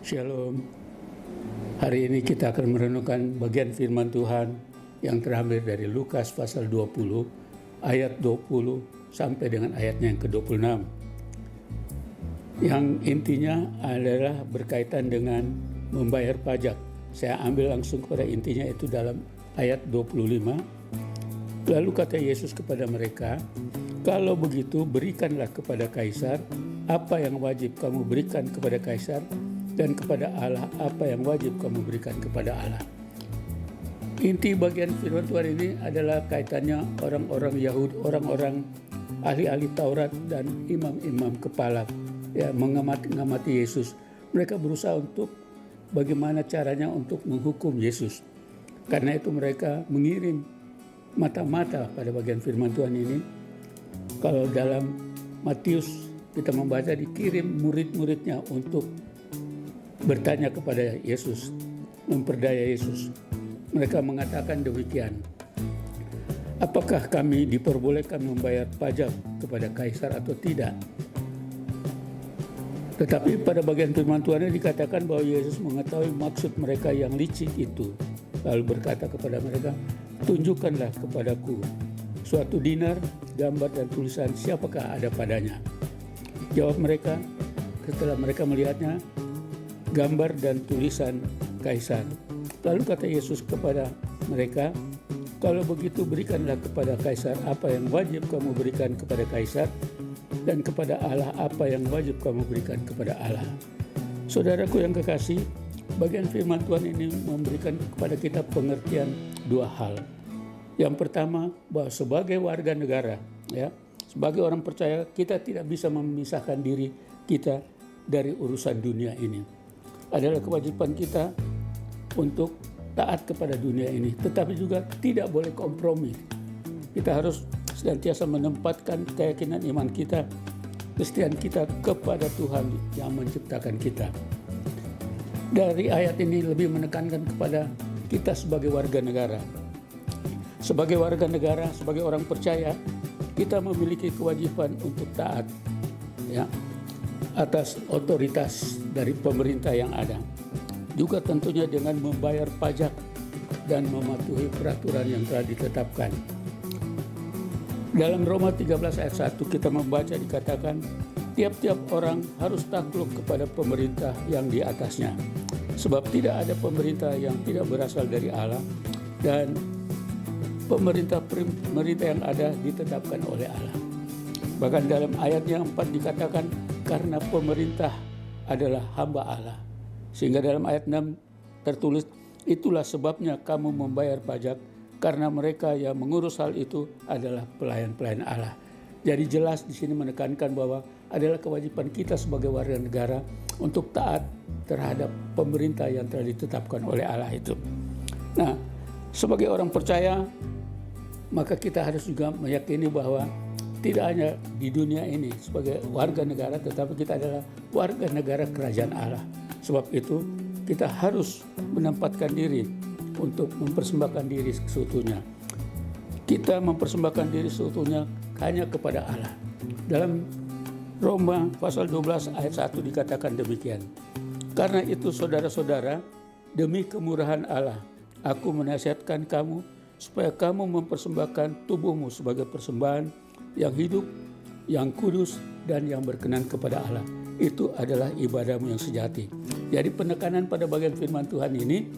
Shalom. Hari ini kita akan merenungkan bagian firman Tuhan yang terambil dari Lukas pasal 20 ayat 20 sampai dengan ayatnya yang ke-26. Yang intinya adalah berkaitan dengan membayar pajak. Saya ambil langsung kepada intinya, itu dalam ayat 25. Lalu kata Yesus kepada mereka, "Kalau begitu berikanlah kepada Kaisar apa yang wajib kamu berikan kepada Kaisar, dan kepada Allah apa yang wajib kamu berikan kepada Allah." Inti bagian firman Tuhan ini adalah kaitannya orang-orang Yahudi, orang-orang ahli-ahli Taurat dan imam-imam kepala mengamati Yesus. Mereka berusaha untuk bagaimana caranya untuk menghukum Yesus. Karena itu mereka mengirim mata-mata pada bagian firman Tuhan ini. Kalau dalam Matius kita membaca, dikirim murid-muridnya untuk bertanya kepada Yesus, memperdaya Yesus. Mereka mengatakan demikian, "Apakah kami diperbolehkan membayar pajak kepada Kaisar atau tidak?" Tetapi pada bagian firman Tuhan ini dikatakan bahwa Yesus mengetahui maksud mereka yang licik itu. Lalu berkata kepada mereka, "Tunjukkanlah kepadaku suatu dinar, gambar dan tulisan, siapakah ada padanya?" Jawab mereka, setelah mereka melihatnya, "Gambar dan tulisan Kaisar." Lalu kata Yesus kepada mereka, "Kalau begitu berikanlah kepada Kaisar apa yang wajib kamu berikan kepada Kaisar, dan kepada Allah apa yang wajib kamu berikan kepada Allah." Saudaraku yang kekasih, bagian firman Tuhan ini memberikan kepada kita pengertian dua hal. Yang pertama, bahwa sebagai warga negara, sebagai orang percaya, kita tidak bisa memisahkan diri kita dari urusan dunia ini. Adalah kewajiban kita untuk taat kepada dunia ini, tetapi juga tidak boleh kompromi. Kita harus senantiasa menempatkan keyakinan iman kita, kesetiaan kita kepada Tuhan yang menciptakan kita. Dari ayat ini lebih menekankan kepada kita sebagai warga negara. Sebagai warga negara, sebagai orang percaya, kita memiliki kewajiban untuk taat atas otoritas dari pemerintah yang ada. Juga tentunya dengan membayar pajak dan mematuhi peraturan yang telah ditetapkan. Dalam Roma 13 ayat 1 kita membaca, dikatakan tiap-tiap orang harus takluk kepada pemerintah yang di atasnya. Sebab tidak ada pemerintah yang tidak berasal dari Allah, dan pemerintah yang ada ditetapkan oleh Allah. Bahkan dalam ayat yang 4 dikatakan karena pemerintah adalah hamba Allah. Sehingga dalam ayat 6 tertulis, "Itulah sebabnya kamu membayar pajak, karena mereka yang mengurus hal itu adalah pelayan-pelayan Allah." Jadi jelas di sini menekankan bahwa adalah kewajiban kita sebagai warga negara untuk taat terhadap pemerintah yang telah ditetapkan oleh Allah itu. Nah, sebagai orang percaya, maka kita harus juga meyakini bahwa tidak hanya di dunia ini sebagai warga negara, tetapi kita adalah warga negara kerajaan Allah. Sebab itu kita harus menempatkan diri untuk mempersembahkan diri seutuhnya. Kita mempersembahkan diri seutuhnya hanya kepada Allah. Dalam Roma pasal 12 ayat 1 dikatakan demikian, "Karena itu saudara-saudara, demi kemurahan Allah, aku menasihatkan kamu supaya kamu mempersembahkan tubuhmu sebagai persembahan yang hidup, yang kudus, dan yang berkenan kepada Allah. Itu adalah ibadahmu yang sejati." Jadi penekanan pada bagian firman Tuhan ini,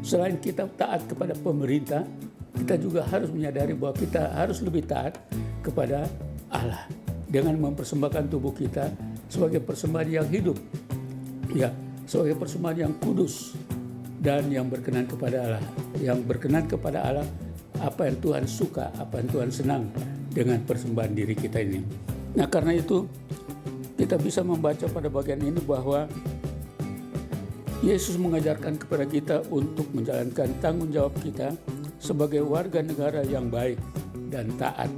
selain kita taat kepada pemerintah, kita juga harus menyadari bahwa kita harus lebih taat kepada Allah dengan mempersembahkan tubuh kita sebagai persembahan yang hidup, sebagai persembahan yang kudus dan yang berkenan kepada Allah. Yang berkenan kepada Allah, apa yang Tuhan suka, apa yang Tuhan senang dengan persembahan diri kita ini. Nah, karena itu kita bisa membaca pada bagian ini bahwa Yesus mengajarkan kepada kita untuk menjalankan tanggung jawab kita sebagai warga negara yang baik dan taat.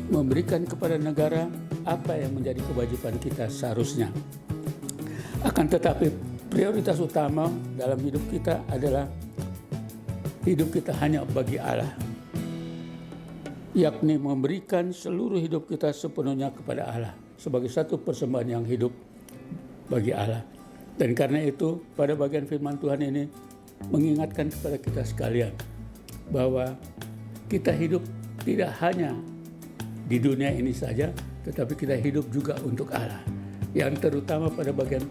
Memberikan kepada negara apa yang menjadi kewajiban kita seharusnya. Akan tetapi prioritas utama dalam hidup kita adalah hidup kita hanya bagi Allah, yakni memberikan seluruh hidup kita sepenuhnya kepada Allah sebagai satu persembahan yang hidup bagi Allah. Dan karena itu pada bagian firman Tuhan ini mengingatkan kepada kita sekalian bahwa kita hidup tidak hanya di dunia ini saja, tetapi kita hidup juga untuk Allah. Yang terutama pada bagian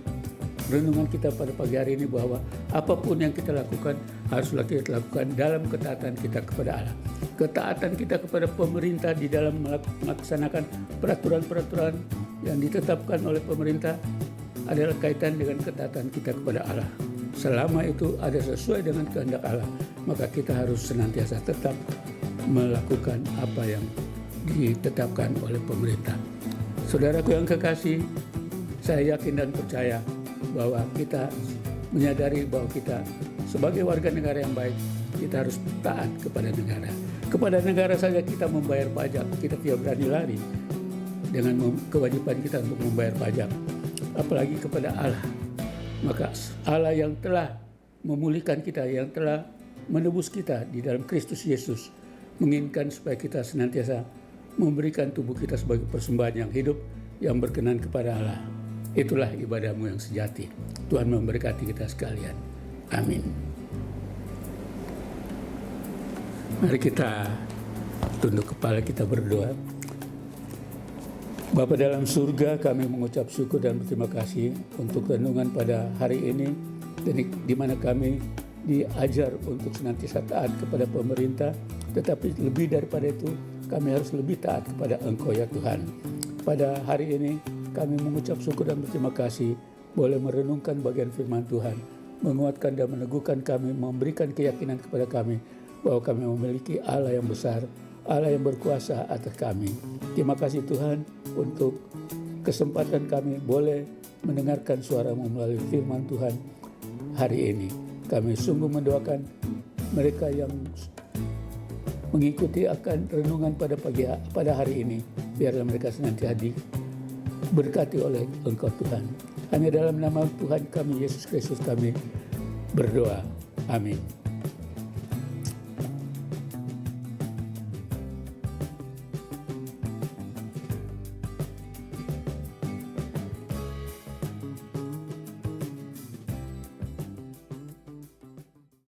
renungan kita pada pagi hari ini bahwa apapun yang kita lakukan haruslah kita lakukan dalam ketaatan kita kepada Allah. Ketaatan kita kepada pemerintah di dalam melaksanakan peraturan-peraturan yang ditetapkan oleh pemerintah adalah kaitan dengan ketaatan kita kepada Allah. Selama itu ada sesuai dengan kehendak Allah, maka kita harus senantiasa tetap melakukan apa yang ditetapkan oleh pemerintah. Saudaraku yang kekasih, saya yakin dan percaya bahwa kita menyadari bahwa kita sebagai warga negara yang baik, kita harus taat kepada negara. Kepada negara saja kita membayar pajak, kita tidak berani lari dengan kewajiban kita untuk membayar pajak. Apalagi kepada Allah. Maka Allah yang telah memulihkan kita, yang telah menebus kita di dalam Kristus Yesus, menginginkan supaya kita senantiasa memberikan tubuh kita sebagai persembahan yang hidup, yang berkenan kepada Allah. Itulah ibadahmu yang sejati. Tuhan memberkati kita sekalian. Amin. Mari kita tunduk kepala, kita berdoa. Bapa dalam surga, kami mengucap syukur dan berterima kasih untuk renungan pada hari ini, di mana kami diajar untuk senantiasa taat kepada pemerintah, tetapi lebih daripada itu kami harus lebih taat kepada Engkau ya Tuhan. Pada hari ini kami mengucap syukur dan berterima kasih boleh merenungkan bagian firman Tuhan, menguatkan dan meneguhkan kami, memberikan keyakinan kepada kami bahwa kami memiliki Allah yang besar, Allah yang berkuasa atas kami. Terima kasih Tuhan untuk kesempatan kami boleh mendengarkan suara-Mu melalui firman Tuhan hari ini. Kami sungguh mendoakan mereka yang mengikuti akan renungan pada hari ini. Biarlah mereka senantiasa diberkati oleh Engkau Tuhan. Hanya dalam nama Tuhan kami Yesus Kristus kami berdoa. Amin.